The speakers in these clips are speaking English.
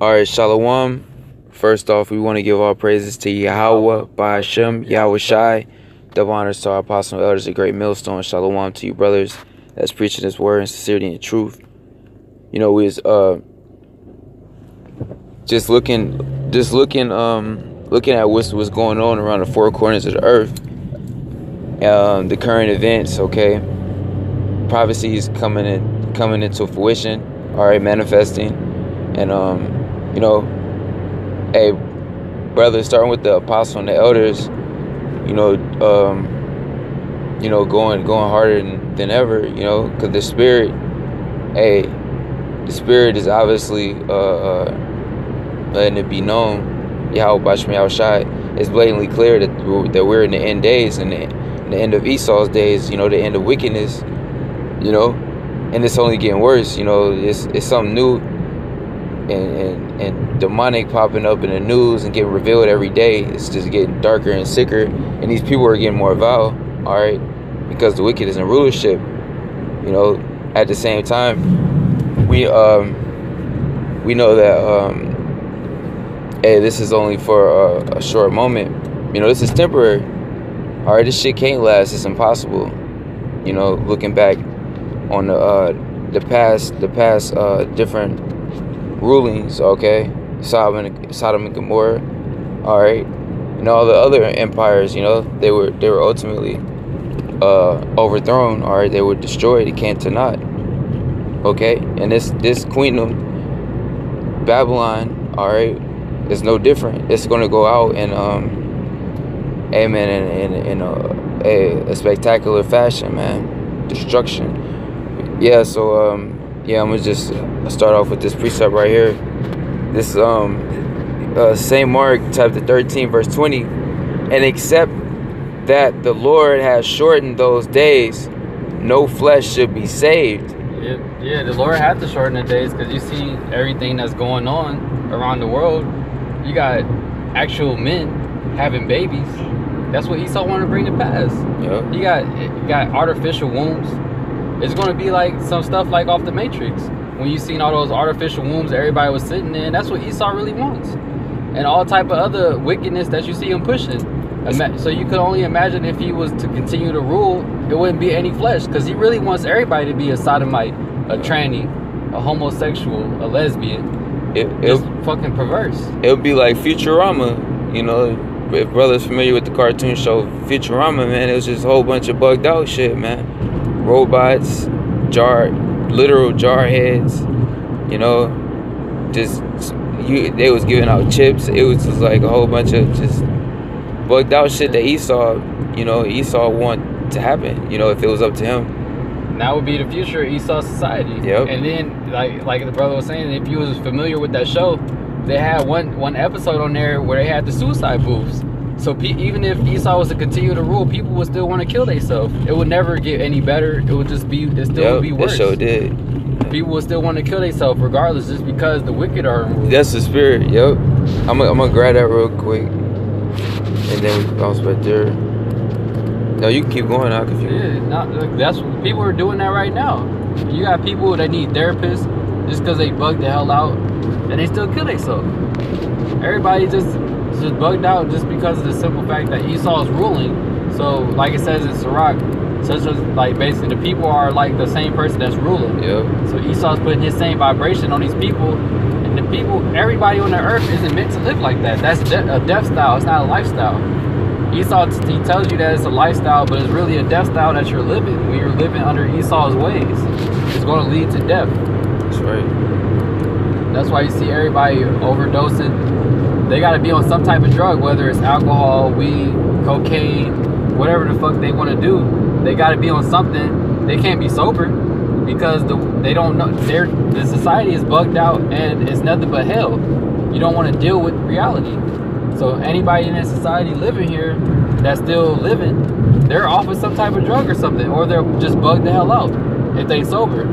All right, Shalom. First off, we want to give all praises to Yahweh, Ba'ashem, Yahweh Shai. Double honors to our apostle and elders, a great millstone. Shalom to you, brothers, that's preaching His word in sincerity and truth. You know, we was just looking at what's going on around the four corners of the earth. The current events, okay, prophecies coming into fruition. All right, manifesting, and you know, hey, brother, starting with the apostle and the elders, going harder than ever, because the spirit is obviously letting it be known. Yahweh Bashmi Shai, it's blatantly clear that we're in the end days, and the end of Esau's days, the end of wickedness, and it's only getting worse. It's something new and demonic popping up in the news and getting revealed every day. It's just getting darker and sicker, and these people are getting more vile, all right, because the wicked is in rulership. At the same time, we know that this is only for a short moment. This is temporary. All right, this shit can't last. It's impossible. Looking back on the past different rulings, okay, Sodom and Gomorrah, all right, and all the other empires, they were ultimately overthrown. All right, they were destroyed. It came to naught. Okay, and this queendom, Babylon, all right, is no different. It's going to go out and in a spectacular fashion, man. Destruction. Yeah, so I'm gonna just start off with this precept right here. This St. Mark chapter 13 verse 20. And except that the Lord has shortened those days, no flesh should be saved. Yeah, the Lord had to shorten the days, because you see everything that's going on around the world. You got actual men having babies. That's what Esau wanted to bring to pass. Yep. You got artificial wombs. It's going to be like some stuff like off the Matrix. When you seen all those artificial wombs everybody was sitting in, that's what Esau really wants. And all type of other wickedness that you see him pushing. So you could only imagine if he was to continue to rule, it wouldn't be any flesh. Because he really wants everybody to be a sodomite, a tranny, a homosexual, a lesbian. It's fucking perverse. It would be like Futurama, if brothers familiar with the cartoon show Futurama, man, it was just a whole bunch of bugged out shit, man. Robots, literal jar heads, they was giving out chips. It was just like a whole bunch of just bugged out shit that Esau want to happen, if it was up to him. That would be the future of Esau society. Yep. And then, like the brother was saying, if you was familiar with that show, they had one episode on there where they had the suicide booths. So even if Esau was to continue to rule, people would still want to kill themselves. It would never get any better. It would just be, would be worse. That show did. People would still want to kill themselves regardless, just because the wicked are in rule. That's the spirit. Yep. I'm gonna grab that real quick, and then we can bounce back there. No, you can keep going out if you. Yeah, that's what people are doing that right now. You got people that need therapists just because they bugged the hell out, and they still kill themselves. Everybody just bugged out just because of the simple fact that Esau is ruling. So, like it says in Sirach, such as basically the people are like the same person that's ruling. Yep. So Esau's putting his same vibration on these people, and the people, everybody on the earth isn't meant to live like that. That's a death style. It's not a lifestyle. Esau, he tells you that it's a lifestyle, but it's really a death style that you're living. When you're living under Esau's ways, it's going to lead to death. That's right. That's why you see everybody overdosing. They got to be on some type of drug, whether it's alcohol, weed, cocaine, whatever the fuck they want to do. They got to be on something. They can't be sober because they don't know. The society is bugged out and it's nothing but hell. You don't want to deal with reality. So anybody in that society living here that's still living, they're off of some type of drug or something, or they're just bugged the hell out if they sober.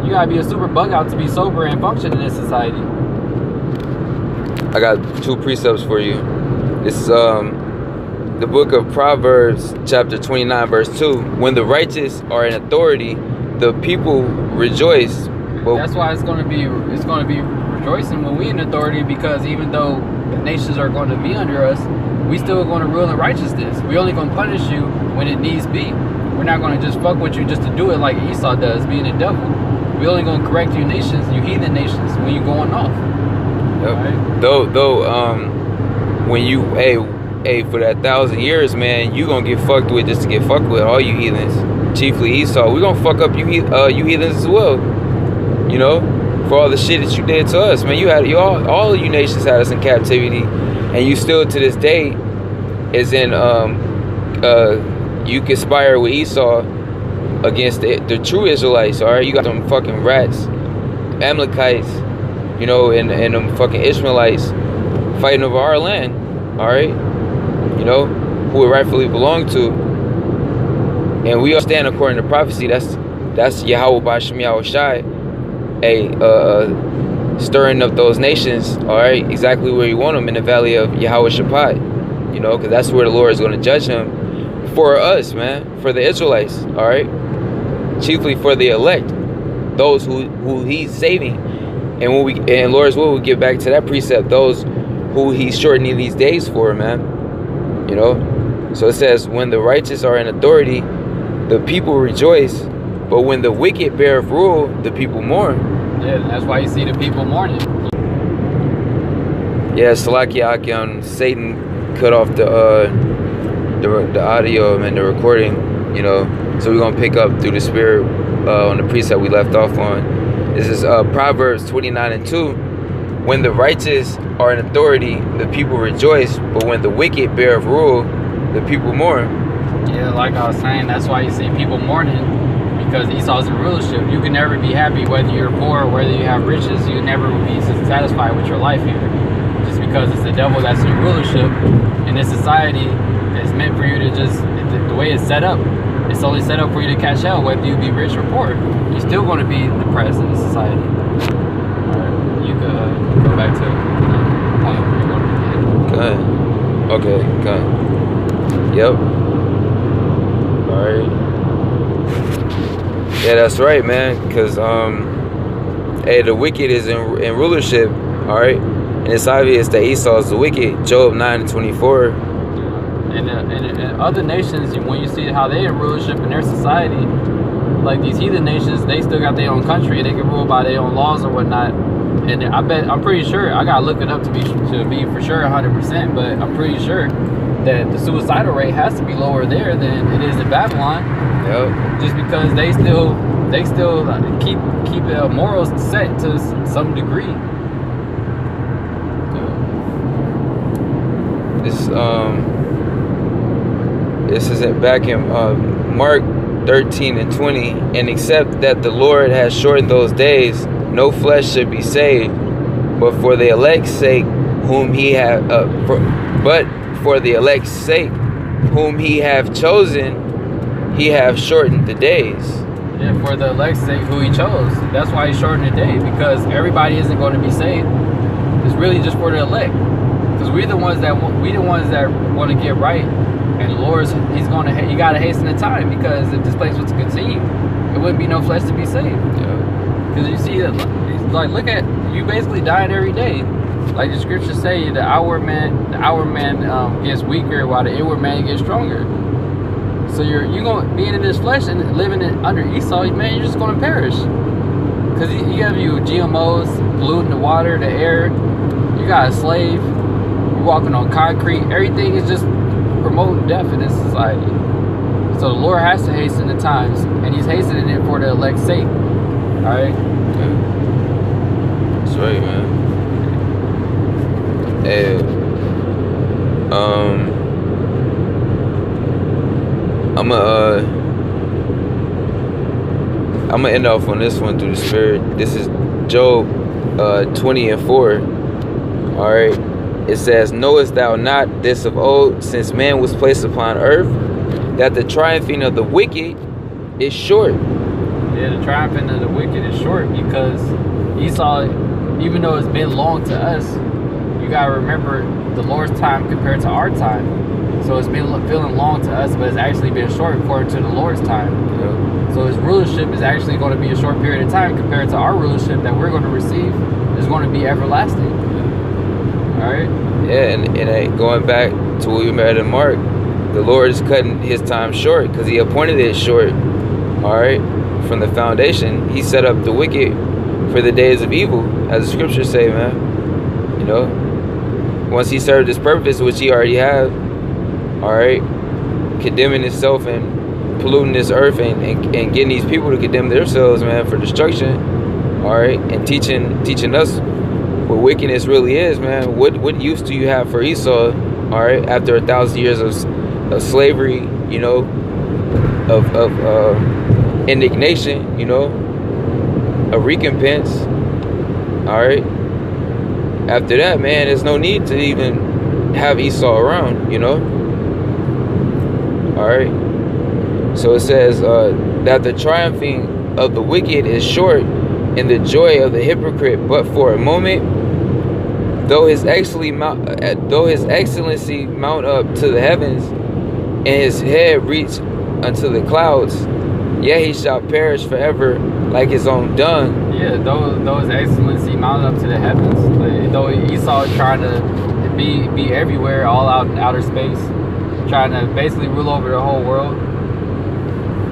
You gotta be a super bug out to be sober and function in this society. I got two precepts for you. This is the book of Proverbs, chapter 29, verse 2. When the righteous are in authority, the people rejoice. Well, that's why it's gonna be rejoicing when we in authority, because even though the nations are going to be under us, we still going to rule in righteousness. We only going to punish you when it needs be. We're not going to just fuck with you just to do it like Esau does, being a devil. We only going to correct you nations, you heathen nations, when you going off. yep. Right? Though, when you, hey, for that 1,000 years, man, you gonna get fucked with just to get fucked with, all you heathens, chiefly Esau. We gonna fuck up you heathens as well. You know, for all the shit that you did to us, man. All of you nations had us in captivity, and you still to this day is in you conspire with Esau against the true Israelites. All right, you got them fucking rats, Amalekites, you know, and them fucking Ishmaelites fighting over our land. All right, you know, who it rightfully belong to, and we understand according to prophecy. That's Yahweh B'Shem Yahweh Shai, stirring up those nations. All right, exactly where you want them, in the valley of Yahweh Shaphat. You know, because that's where the Lord is going to judge him for us, man, for the Israelites. All right, chiefly for the elect, those who He's saving, and when and Lord's will, we get back to that precept, those who He's shortening these days for, man. You know, so it says, when the righteous are in authority, the people rejoice, but when the wicked beareth rule, the people mourn. Yeah, that's why you see the people mourning. Yeah, Salakia Akion, Satan cut off the audio and the recording, you know, so we're gonna pick up through the spirit on the precept we left off on. This is Proverbs 29:2. When the righteous are in authority, the people rejoice, but when the wicked bear of rule, the people mourn. Yeah, like I was saying, that's why you see people mourning, because Esau's in rulership. You can never be happy whether you're poor or whether you have riches. You never will be satisfied with your life here, just because it's the devil that's in rulership. In this society, it's meant for you to just, the way it's set up, it's only set up for you to catch hell, whether you be rich or poor. You're still going to be depressed in this society. You could go back to Good. Okay, good. Yep. Alright. Yeah, that's right, man. Because hey, the wicked is in rulership. Alright. And it's obvious that Esau is the wicked. Job 9:24. And other nations, when you see how they in rulership in their society, like these heathen nations, they still got their own country. They can rule by their own laws or whatnot. And I'm pretty sure, I gotta look it up to be for sure 100%, but I'm pretty sure that the suicidal rate has to be lower there than it is in Babylon. Yep. Just because they still keep morals set to some degree. This is back in Mark 13:20, and except that the Lord has shortened those days, no flesh should be saved, but for the elect's sake, whom He have whom He have chosen, He have shortened the days. Yeah, for the elect's sake, who He chose. That's why He shortened the day, because everybody isn't going to be saved. It's really just for the elect, because we're the ones that want to get right, and the Lord's He got to hasten the time, because if this place was to continue, it wouldn't be no flesh to be saved. Yeah. Because you see, like, look at, you basically dying every day. Like the scriptures say, the outward man gets weaker while the inward man gets stronger. So you're going, being in this flesh and living under Esau, man, you're just going to perish. Because you have GMOs polluting the water, the air. You got a slave. You're walking on concrete. Everything is just promoting death in this society. So the Lord has to hasten the times, and He's hastening it for the elect's sake. Alright? Yeah. That's right, man. Hey, I'm gonna end off on this one through the spirit. This is Job 20:4. Alright. It says, knowest thou not this of old, since man was placed upon earth, that the triumphing of the wicked is short? Yeah, the triumphing of the wicked is short, because Esau, even though it's been long to us, you gotta remember the Lord's time compared to our time. So it's been feeling long to us, but it's actually been short according to the Lord's time. Yeah. So his rulership is actually going to be a short period of time compared to our rulership that we're going to receive is going to be everlasting. All right. Yeah, and going back to what we met in Mark, the Lord is cutting his time short because he appointed it short. All right, from the foundation, he set up the wicked for the days of evil, as the scriptures say, man. You know, once he served his purpose, which he already had, all right, condemning himself and polluting this earth and getting these people to condemn themselves, man, for destruction, all right, and teaching us what wickedness really is, man. What use do you have for Esau, all right, after 1,000 years of slavery, you know, of indignation, you know, a recompense, all right. After that, man, there's no need to even have Esau around, you know. All right. So it says that the triumphing of the wicked is short, and the joy of the hypocrite but for a moment. Though his excellency mount up to the heavens, and his head reach unto the clouds, yet he shall perish forever like his own dung. Yeah, though his excellency mount up to the heavens. Like, though Esau is trying to be everywhere, all out in outer space, trying to basically rule over the whole world.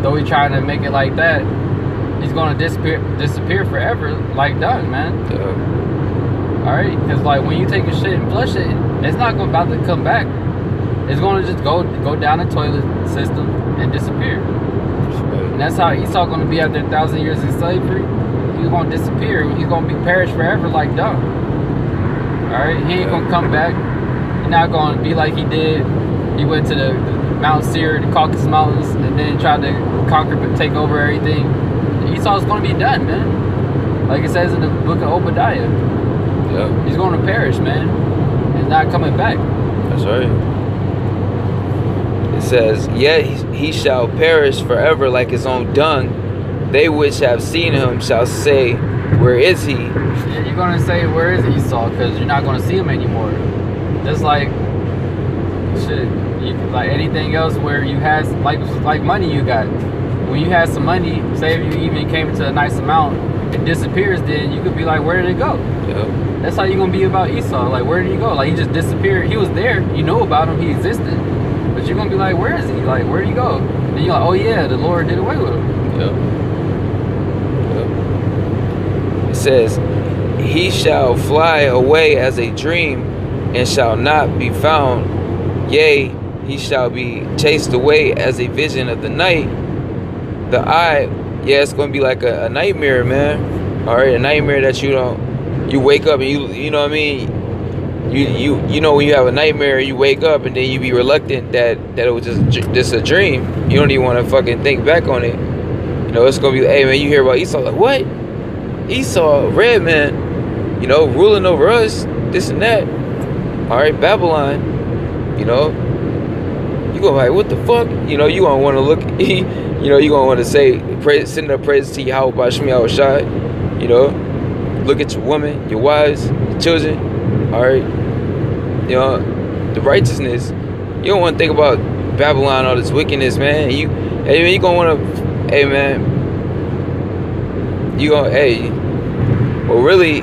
Though he's trying to make it like that, he's going to disappear forever like dung, man. Yeah. All right, because like when you take a shit and flush it, it's not going about to come back. It's going to just go down the toilet system and disappear. And that's how Esau going to be after 1,000 years of slavery. He's going to disappear. He's going to be perished forever like dung. All right, he ain't going to come back. He's not going to be like he did. He went to the Mount Seir, the Caucasus Mountains, and then tried to conquer but take over everything. Esau's going to be done, man. Like it says in the book of Obadiah. Yeah. He's going to perish, man. He's not coming back. That's right. It says, yet he shall perish forever like his own dung. They which have seen him shall say, where is he? Yeah, you're going to say, where is Esau? Because you're not going to see him anymore. Just like, shit, like anything else where you had, like money you got. When you had some money, say if you even came to a nice amount, it disappears, then you could be like, where did it go? Yep. That's how you're going to be about Esau. Like, where did he go? Like, he just disappeared. He was there. You know about him. He existed. But you're going to be like, where is he? Like, where did he go? And you're like, oh, yeah, the Lord did away with him. Yep. Yep. It says, he shall fly away as a dream and shall not be found. Yea, he shall be chased away as a vision of the night. The eye, yeah, it's going to be like a nightmare, man. All right, a nightmare that you wake up and you know what I mean? You know when you have a nightmare, you wake up and then you be reluctant that it was just a dream. You don't even want to fucking think back on it. You know, it's gonna be, hey man, you hear about Esau, like what? Esau, red man, you know, ruling over us, this and that. All right, Babylon, you know, you gonna like, what the fuck? You know, you gonna want to look, you know, you gonna want to say, send up praise to Yahweh Bashmi Awashai, you know, look at your woman, your wives, your children. All right, you know, the righteousness. You don't want to think about Babylon, all this wickedness, man. You gonna want to, hey man, you gonna, hey, well really,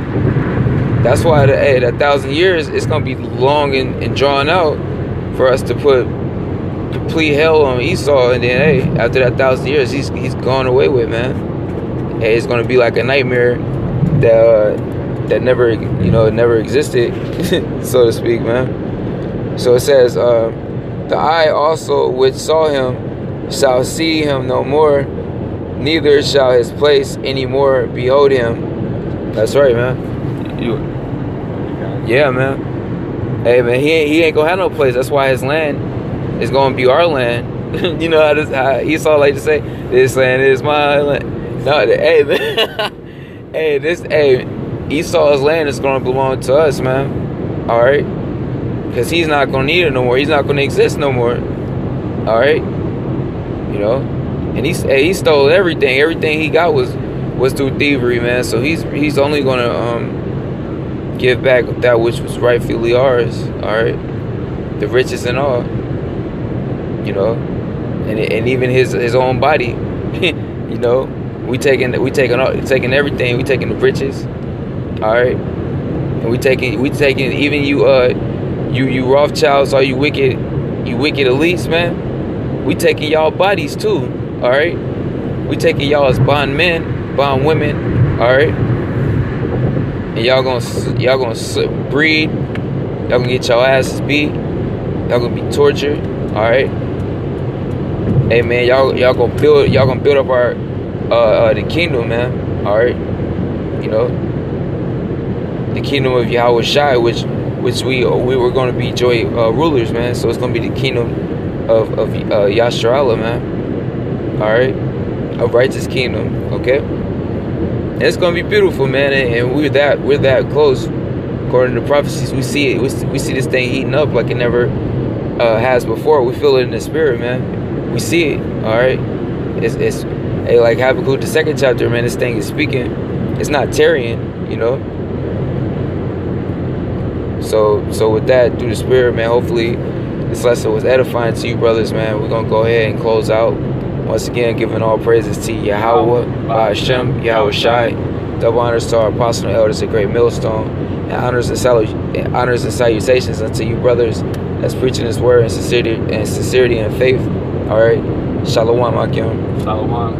that's why that 1,000 years, it's gonna be long and drawn out for us to put complete hell on Esau, and then hey, after that 1,000 years, he's gone away with, man. Hey, it's gonna be like a nightmare that never, you know, never existed, so to speak, man. So it says, the eye also which saw him shall see him no more, neither shall his place any more behold him. That's right, man. Yeah, man. Hey, man, he ain't gonna have no place. That's why his land is gonna be our land. You know how Esau like to say, this land is my land. No, hey, man. hey, Esau's land is going to belong to us, man. All right? Because he's not going to need it no more. He's not going to exist no more. All right? You know? And he stole everything. Everything he got was through thievery, man. So he's only going to give back that which was rightfully ours. All right? The riches and all. You know? And even his own body, You know, we taking everything. We taking the riches. All right, and we taking even you Rothschilds, all you wicked elites, man. We taking y'all bodies too. All right, we taking y'all as bond men, bond women. All right, and y'all gonna breed. Y'all gonna get your asses beat. Y'all gonna be tortured. All right. Hey man, y'all gonna build up our the kingdom, man. All right. You know, the kingdom of Yahweh Shai, which we were gonna be rulers, man. So it's gonna be the kingdom of Yasharallah, man. All right, a righteous kingdom. Okay, and it's gonna be beautiful, man. And we're that close. According to prophecies, we see it. We see this thing heating up like it never has before. We feel it in the spirit, man. We see it. All right. It's hey, like Habakkuk the 2nd chapter, man. This thing is speaking. It's not tarrying, you know. So with that, through the spirit, man. Hopefully, this lesson was edifying to you, brothers, man. We're gonna go ahead and close out once again, giving all praises to Yahweh, Ba'ashem, Yahweh Shai. Double honors to our apostle and elders at Great Millstone. And honors and salutations unto you brothers that's preaching His word in sincerity and faith. All right, Shalom, Akim. Shalom.